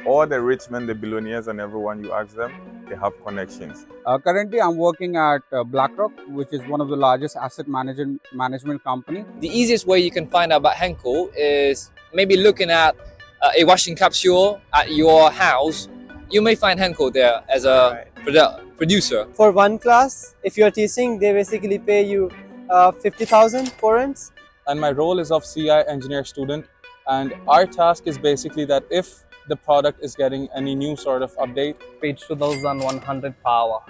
All the rich men, the billionaires and everyone you ask them, they have connections. Currently, I'm working at BlackRock, which is one of the largest asset management company. The easiest way you can find out about Henkel is maybe looking at a washing capsule at your house. You may find Henkel there as a producer. For one class, if you're teaching, they basically pay you 50,000 forints. And my role is of CI engineer student, and our task is basically that if the product is getting any new sort of update, paid 2,100 per hour.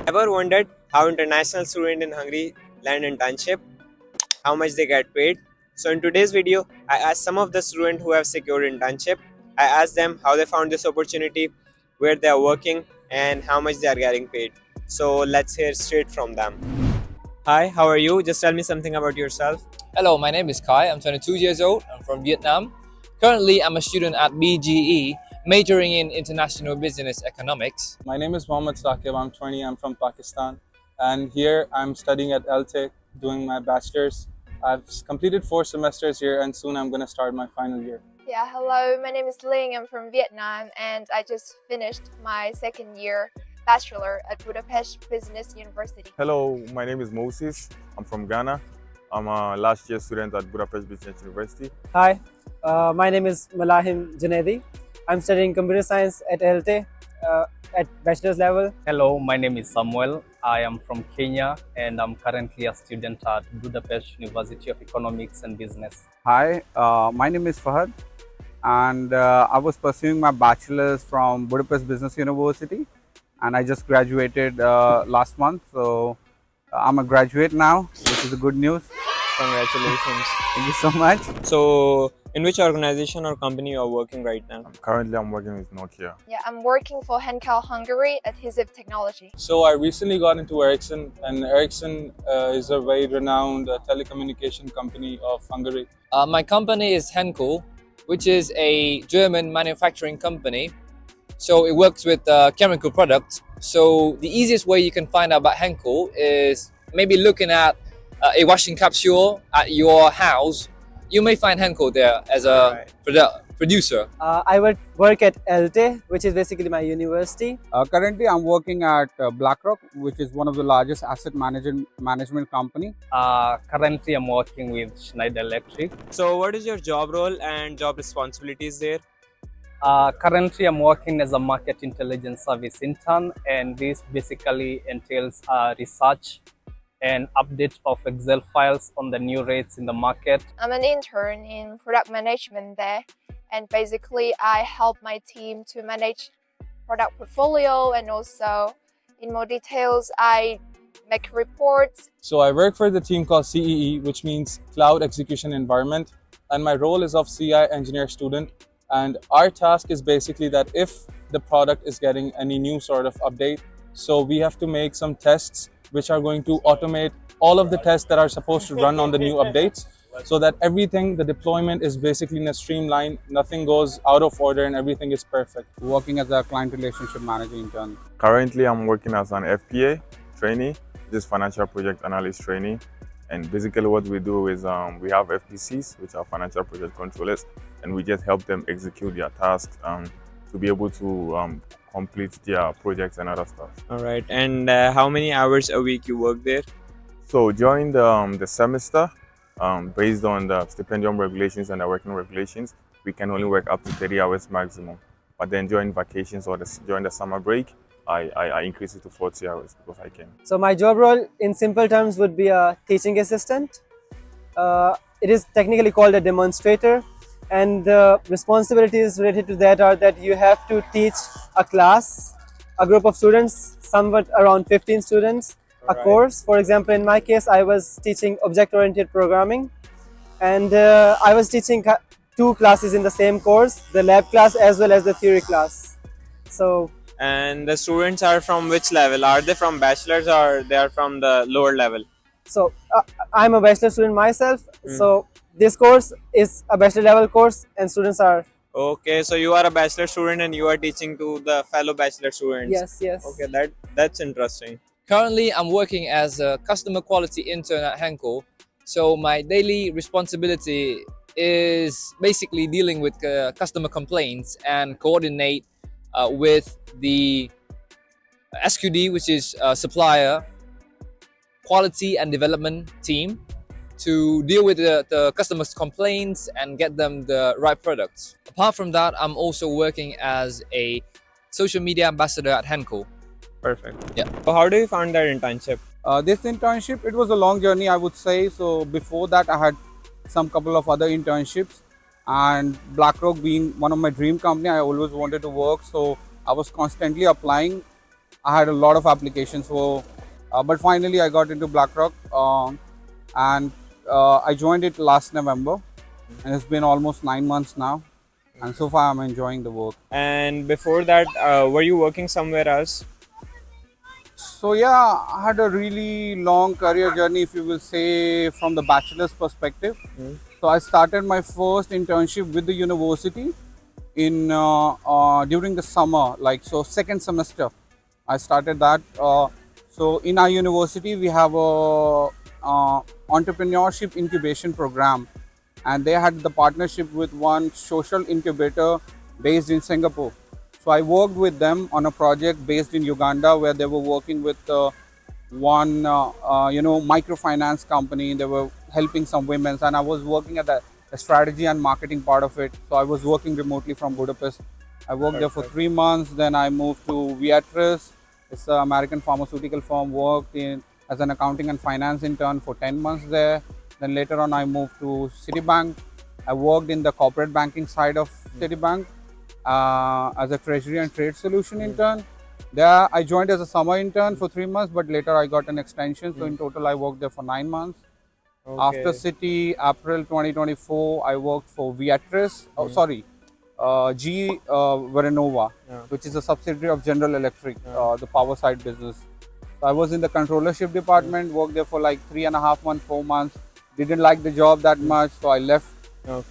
Ever wondered how international students in Hungary land internship? How much they get paid? So in today's video, I asked some of the students who have secured internship. I asked them how they found this opportunity, where they are working, and how much they are getting paid. So let's hear straight from them. Hi, how are you? Just tell me something about yourself. Hello, my name is Kai. I'm 22 years old. I'm from Vietnam. Currently, I'm a student at BGE, majoring in international business economics. my name is Mohammed Saqib, I'm 20, I'm from Pakistan, and here I'm studying at LTE, doing my bachelor's. I've completed 4 semesters here, and soon I'm going to start my final year. Yeah, hello, my name is Ling. I'm from Vietnam and I just finished my second year bachelor at Budapest Business University. Hello, my name is Moses. I'm from Ghana. I'm a last year student at Budapest Business University. Hi, my name is Malahim Junaidi. I'm studying computer science at LTE at bachelor's level. Hello, my name is Samuel. I am from Kenya and I'm currently a student at Budapest University of Economics and Business. Hi, my name is Fahad, and I was pursuing my bachelor's from Budapest Business University, and I just graduated last month. So I'm a graduate now, which is a good news. Congratulations. Thank you so much. So in which organization or company you are working right now? Currently, I'm working with Nokia. Yeah, I'm working for Henkel Hungary Adhesive Technology. So I recently got into Ericsson, and Ericsson is a very renowned telecommunication company of Hungary. My company is Henkel, which is a German manufacturing company. So it works with chemical products. So the easiest way you can find out about Henkel is maybe looking at a washing capsule at your house. You may find Henkel there as a producer. I would work at LTE, which is basically my university. Currently, I'm working at BlackRock, which is one of the largest asset management company. Currently, I'm working with Schneider Electric. So what is your job role and job responsibilities there? Currently, I'm working as a market intelligence service intern, and this basically entails research and update of Excel files on the new rates in the market. I'm an intern in product management there, and basically I help my team to manage product portfolio, and also in more details I make reports. So I work for the team called CEE, which means Cloud Execution Environment, and my role is of CI engineer student. And our task is basically that if the product is getting any new sort of update, so we have to make some tests which are going to automate all of the tests that are supposed to run on the new updates, so that everything, the deployment is basically in a streamline, nothing goes out of order and everything is perfect. Working as a client relationship manager intern. Currently, I'm working as an FPA trainee, this financial project analyst trainee. And basically what we do is we have FPCs, which are financial project controllers, and we just help them execute their tasks to be able to complete their projects and other stuff. All right. And how many hours a week you work there? So during the semester, based on the stipendium regulations and the working regulations, we can only work up to 30 hours maximum. But then during vacations or during the summer break, I increase it to 40 hours because I can. So my job role in simple terms would be a teaching assistant. It is technically called a demonstrator, and the responsibilities related to that are that you have to teach a class, a group of students, somewhat around 15 students, a course. For example, in my case, I was teaching object-oriented programming, and I was teaching 2 classes in the same course, the lab class as well as the theory class. So. And the students are from which level? Are they from bachelor's or they are from the lower level? So I'm a bachelor student myself. So this course is a bachelor level course, and students are. Okay, so you are a bachelor student and you are teaching to the fellow bachelor students. Yes, yes. Okay, that's interesting. Currently, I'm working as a customer quality intern at Henkel. So my daily responsibility is basically dealing with customer complaints and coordinate with the SQD, which is supplier quality and development team, to deal with the customers' complaints and get them the right products. Apart from that, I'm also working as a social media ambassador at Henkel. Perfect. Yeah. So how do you find that internship? This internship, it was a long journey, I would say. So before that, I had some couple of other internships, and BlackRock being one of my dream company, I always wanted to work. So I was constantly applying. I had a lot of applications for, but finally I got into BlackRock, and I joined it last November, and it's been almost 9 months now, and so far I'm enjoying the work. And before that, were you working somewhere else? So yeah, I had a really long career journey, if you will say, from the bachelor's perspective. So I started my first internship with the university in during the summer, like so second semester. I started that. So in our university, we have a entrepreneurship incubation program, and they had the partnership with one social incubator based in Singapore. So I worked with them on a project based in Uganda, where they were working with one microfinance company. They were helping some women, and I was working at the strategy and marketing part of it. So I was working remotely from Budapest. I worked there for 3 months. Then I moved to Viatris. It's an American pharmaceutical firm. Worked in as an accounting and finance intern for 10 months there. Then later on, I moved to Citibank. I worked in the corporate banking side of Citibank as a treasury and trade solution intern. There, I joined as a summer intern for 3 months, but later I got an extension. So in total, I worked there for 9 months. After Citi, April 2024, I worked for Viatris. Veranova, which is a subsidiary of General Electric, the power side business. So I was in the controllership department, worked there for like 3.5 months, 4 months. Didn't like the job that much, so I left.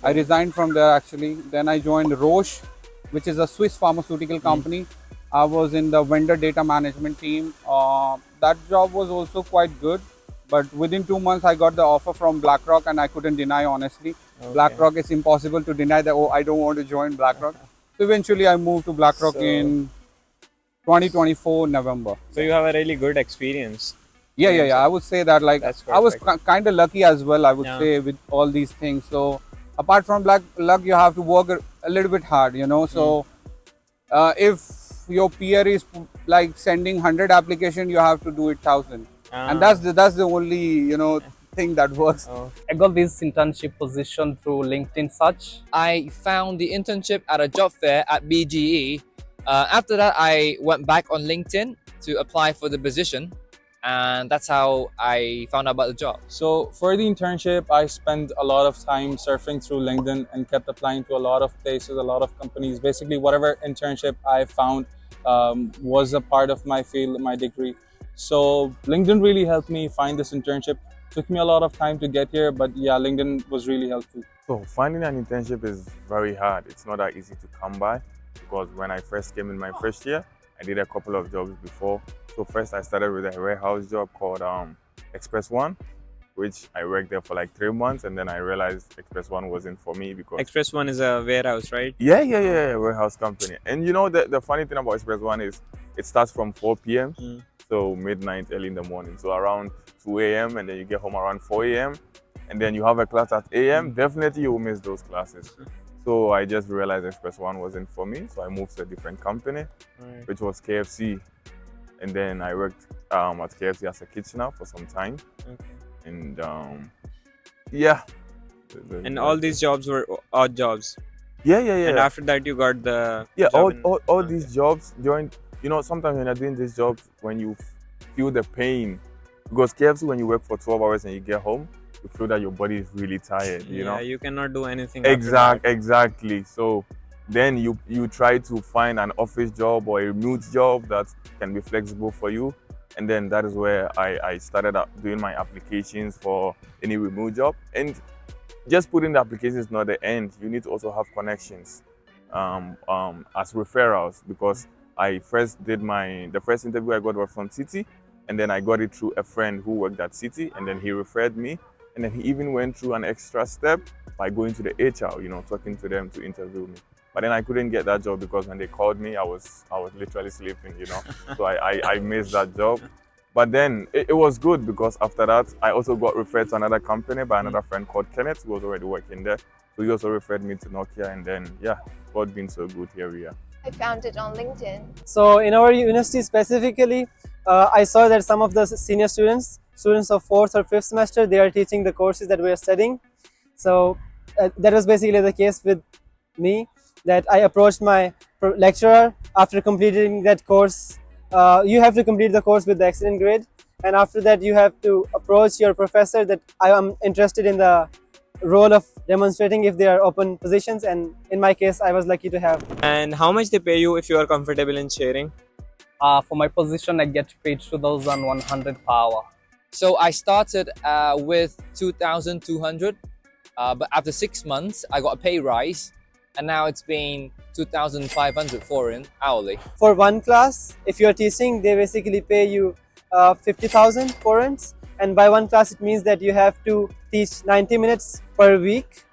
I resigned from there actually. Then I joined Roche, which is a Swiss pharmaceutical company. I was in the vendor data management team. That job was also quite good, but within 2 months I got the offer from BlackRock, and I couldn't deny, honestly. BlackRock, is impossible to deny that, oh, I don't want to join BlackRock. So eventually I moved to BlackRock in 2024 November. So you have a really good experience. Yeah. I would say that, like, That's I was perfect. kind of lucky as well, I would say, with all these things. So apart from luck, you have to work a little bit hard, you know. So if your peer is like sending 100 applications, you have to do it 1,000, and that's the only thing that works. I got this internship position through LinkedIn search. I found the internship at a job fair at BGE. After that, I went back on LinkedIn to apply for the position, and that's how I found out about the job. So for the internship, I spent a lot of time surfing through LinkedIn and kept applying to a lot of places, a lot of companies. Basically, whatever internship I found was a part of my field, my degree. So LinkedIn really helped me find this internship. Took me a lot of time to get here, but yeah, LinkedIn was really helpful. So finding an internship is very hard. It's not that easy to come by, because when I first came in my first year, I did a couple of jobs before. So first I started with a warehouse job called Express One, which I worked there for like 3 months, and then I realized Express One wasn't for me because Express One is a warehouse, right? yeah, warehouse company. And you know the funny thing about Express One is it starts from 4 p.m. So midnight, early in the morning. So around 2 a.m. and then you get home around 4 a.m. and then you have a class at a.m. Definitely you will miss those classes. So I just realized Express One wasn't for me. So I moved to a different company, which was KFC. And then I worked at KFC as a kitchener for some time. And yeah. And all these jobs were odd jobs. Yeah. And after that, you got the all these jobs joined. You know, sometimes when you're doing these jobs, when you feel the pain, because KFC, when you work for 12 hours and you get home, you feel that your body is really tired. You know, you cannot do anything. After that. Exactly. So then you try to find an office job or a remote job that can be flexible for you, and then that is where I started doing my applications for any remote job. And just putting the applications is not the end. You need to also have connections as referrals, because I first did the first interview I got was from Citi, and then I got it through a friend who worked at Citi, and then he referred me. And then he even went through an extra step by going to the HR, talking to them to interview me. But then I couldn't get that job because when they called me, I was literally sleeping. So I missed that job. But then it was good because after that, I also got referred to another company by another friend called Kenneth, who was already working there. So he also referred me to Nokia, and then, yeah, God being so good, here we are. I found it on LinkedIn. So in our university specifically, I saw that some of the senior students of 4th or 5th semester, they are teaching the courses that we are studying. So that was basically the case with me, that I approached my lecturer after completing that course. You have to complete the course with the excellent grade, and after that you have to approach your professor that I am interested in the role of demonstrating if there are open positions, and in my case I was lucky to have. And how much they pay you if you are comfortable in sharing? For my position, I get paid 2,100 per hour. So I started with 2,200, but after 6 months, I got a pay rise, and now it's been 2,500 foreign hourly. For one class, if you're teaching, they basically pay you 50,000 forints, and by one class it means that you have to teach 90 minutes per week,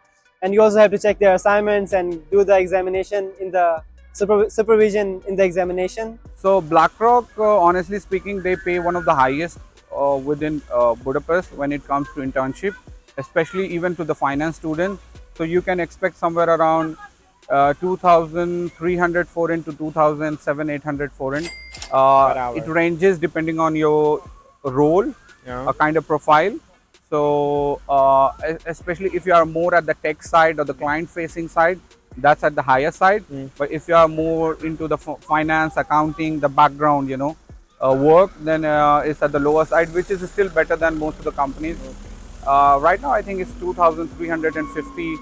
and you also have to check their assignments and do the examination in the supervision in the examination. So BlackRock, honestly speaking, they pay one of the highest within Budapest when it comes to internship, especially even to the finance student. So you can expect somewhere around 2,300 forint to 2,700-800 forint. It ranges depending on your role, a kind of profile. So especially if you are more at the tech side or the client facing side, that's at the higher side. But if you are more into the finance, accounting, the background, work, then it's at the lower side, which is still better than most of the companies. Right now I think it's 2,350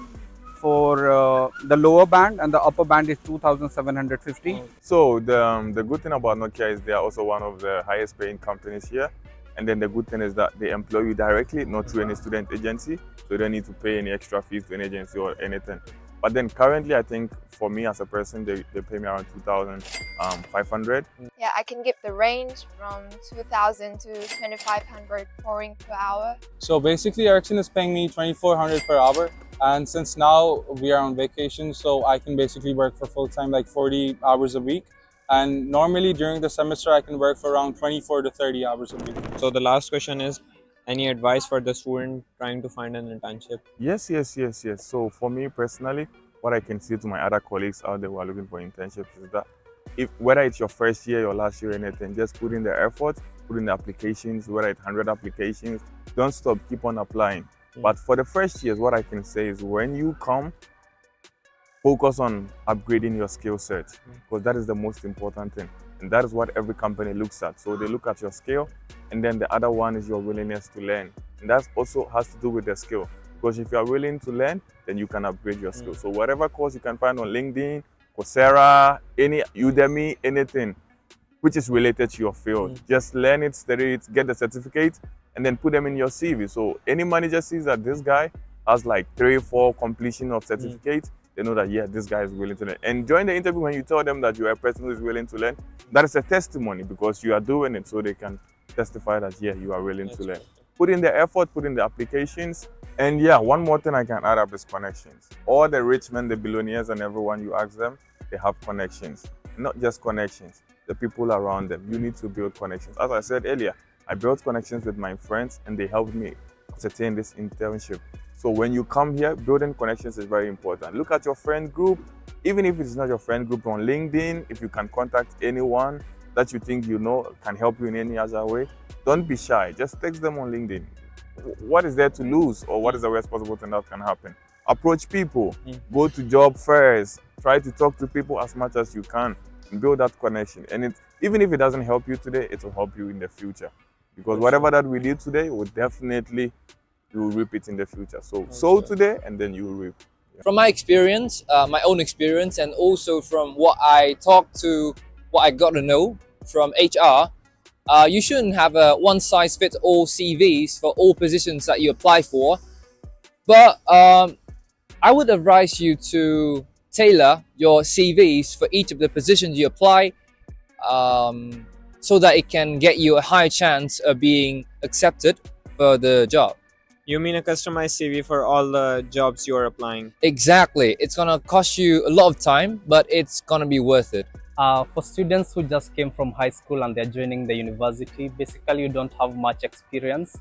for the lower band, and the upper band is 2,750. So the good thing about Nokia is they are also one of the highest paying companies here. And then the good thing is that they employ you directly, not through any student agency. So you don't need to pay any extra fees to an agency or anything. But then currently, I think for me as a person, they pay me around 2,500. Yeah, I can give the range from 2,000 to 2,500 forint per hour. So basically, Ericsson is paying me 2,400 per hour. And since now we are on vacation, so I can basically work for full time, like 40 hours a week. And normally during the semester, I can work for around 24 to 30 hours a week. So the last question is, any advice for the student trying to find an internship? Yes. So for me personally, what I can say to my other colleagues out there who are looking for internships is that whether it's your first year, your last year, anything, just put in the effort, put in the applications, whether it's 100 applications, don't stop, keep on applying. But for the first years, what I can say is when you come, focus on upgrading your skill set, because that is the most important thing. And that is what every company looks at. So they look at your skill, and then the other one is your willingness to learn. And that also has to do with the skill. Because if you are willing to learn, then you can upgrade your skill. So whatever course you can find on LinkedIn, Coursera, any Udemy, anything which is related to your field, just learn it, study it, get the certificate, and then put them in your CV. So any manager sees that this guy has like 3 or 4 completion of certificates, they know that, yeah, this guy is willing to learn. And during the interview, when you tell them that you are a person who is willing to learn, that is a testimony because you are doing it, so they can testify that, yeah, you are willing to learn. Put in the effort, put in the applications. And yeah, one more thing I can add up is connections. All the rich men, the billionaires and everyone, you ask them, they have connections. Not just connections, the people around them. You need to build connections. As I said earlier, I built connections with my friends and they helped me obtain this internship. So when you come here, building connections is very important. Look at your friend group. Even if it's not your friend group on LinkedIn, if you can contact anyone that you think you know can help you in any other way, don't be shy. Just text them on LinkedIn. What is there to lose, or what is the worst possible thing that can happen? Approach people, go to job fairs, try to talk to people as much as you can, and build that connection. And even if it doesn't help you today, it will help you in the future. Because whatever that we did today will definitely, you will reap it in the future. So sow today and then you will reap. From my experience, my own experience, and also from what I talked to, what I got to know from HR, you shouldn't have a one-size-fits-all CVs for all positions that you apply for. But I would advise you to tailor your CVs for each of the positions you apply, so that it can get you a higher chance of being accepted for the job. You mean a customized CV for all the jobs you are applying? Exactly. It's gonna cost you a lot of time, but it's gonna be worth it. For students who just came from high school and they're joining the university, basically you don't have much experience.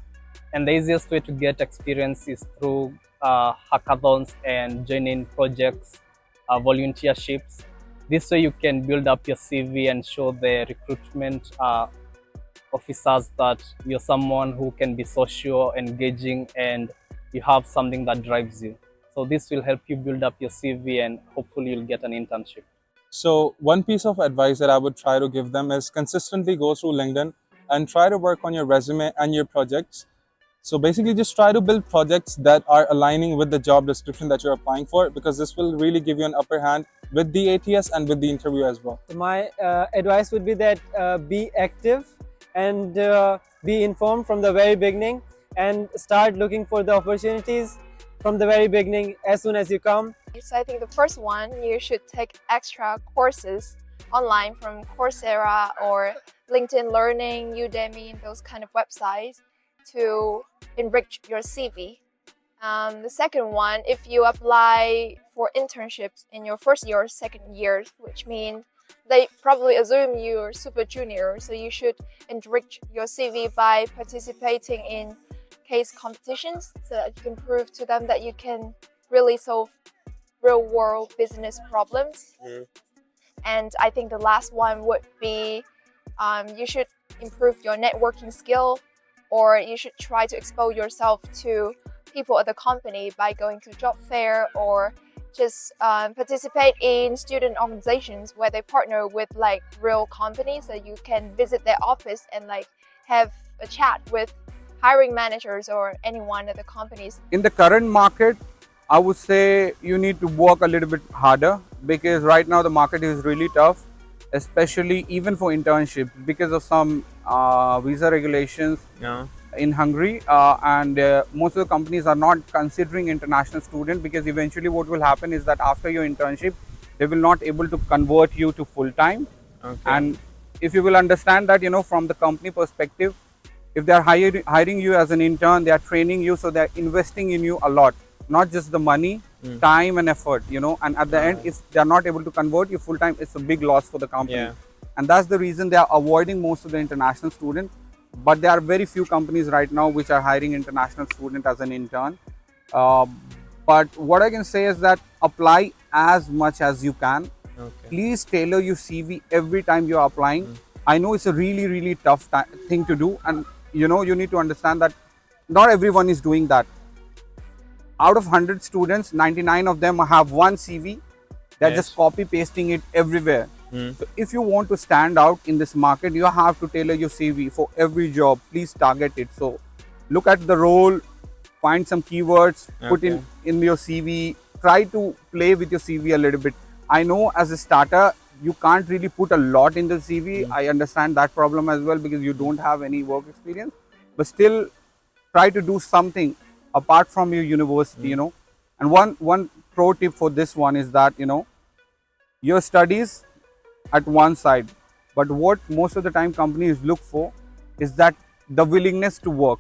And the easiest way to get experience is through hackathons and joining projects, volunteerships. This way you can build up your CV and show the recruitment officers that you're someone who can be social, engaging, and you have something that drives you. So this will help you build up your CV and hopefully you'll get an internship. So one piece of advice that I would try to give them is consistently go through LinkedIn and try to work on your resume and your projects. So basically just try to build projects that are aligning with the job description that you're applying for, because this will really give you an upper hand with the ATS and with the interview as well. My advice would be that be active and be informed from the very beginning, and start looking for the opportunities from the very beginning as soon as you come. So I think the first one, you should take extra courses online from Coursera or LinkedIn Learning, Udemy, those kind of websites to enrich your CV. The second one, if you apply for internships in your first year or second year, which means they probably assume you're super junior, so you should enrich your CV by participating in case competitions so that you can prove to them that you can really solve real world business problems. And I think the last one would be you should improve your networking skill, or you should try to expose yourself to people at the company by going to job fair, or just participate in student organizations where they partner with like real companies, so you can visit their office and like have a chat with hiring managers or anyone at the companies. In the current market, I would say you need to work a little bit harder, because right now the market is really tough, especially even for internships, because of some visa regulations in Hungary, and most of the companies are not considering international students, because eventually what will happen is that after your internship they will not able to convert you to full time. And if you will understand that, from the company perspective, if they are hiring you as an intern, they are training you, so they are investing in you a lot, not just the money, time and effort, and at the end, if they are not able to convert you full time, it's a big loss for the company. And that's the reason they are avoiding most of the international students. But there are very few companies right now which are hiring international student as an intern. But what I can say is that apply as much as you can. Please tailor your CV every time you're applying. I know it's a really tough thing to do, and you need to understand that not everyone is doing that. Out of 100 students, 99 of them have one CV. They're just copy pasting it everywhere. So if you want to stand out in this market, you have to tailor your CV for every job. Please target it. So look at the role, find some keywords, put in your CV, try to play with your CV a little bit. I know as a starter, you can't really put a lot in the CV. I understand that problem as well, because you don't have any work experience, but still try to do something apart from your university, And one pro tip for this one is that, your studies at one side, but what most of the time companies look for is that the willingness to work,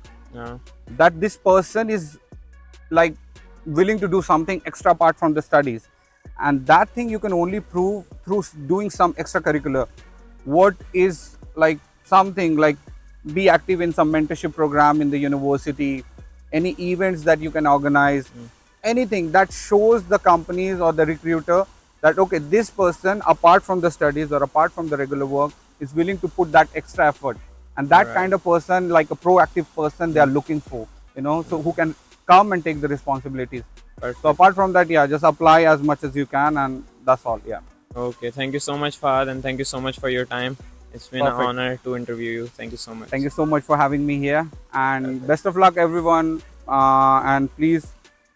that this person is like willing to do something extra apart from the studies, and that thing you can only prove through doing some extracurricular. What is like something like be active in some mentorship program in the university, any events that you can organize, anything that shows the companies or the recruiter that okay, this person apart from the studies or apart from the regular work is willing to put that extra effort, and that kind of person, like a proactive person, they are looking for, so who can come and take the responsibilities. So apart from that, just apply as much as you can, and that's all. Okay, thank you so much, Fahad, and thank you so much for your time. It's been an honor to interview you. Thank you so much. Thank you so much for having me here, and best of luck everyone, and please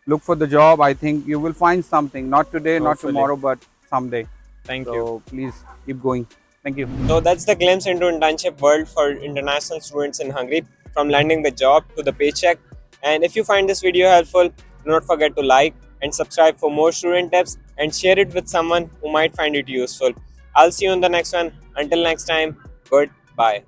look for the job. I think you will find something, not today, not tomorrow, but someday. Thank you. Please keep going. Thank you. So that's the glimpse into internship world for international students in Hungary, from landing the job to the paycheck. And if you find this video helpful, do not forget to like and subscribe for more student tips, and share it with someone who might find it useful. I'll see you on the next one. Until next time, goodbye.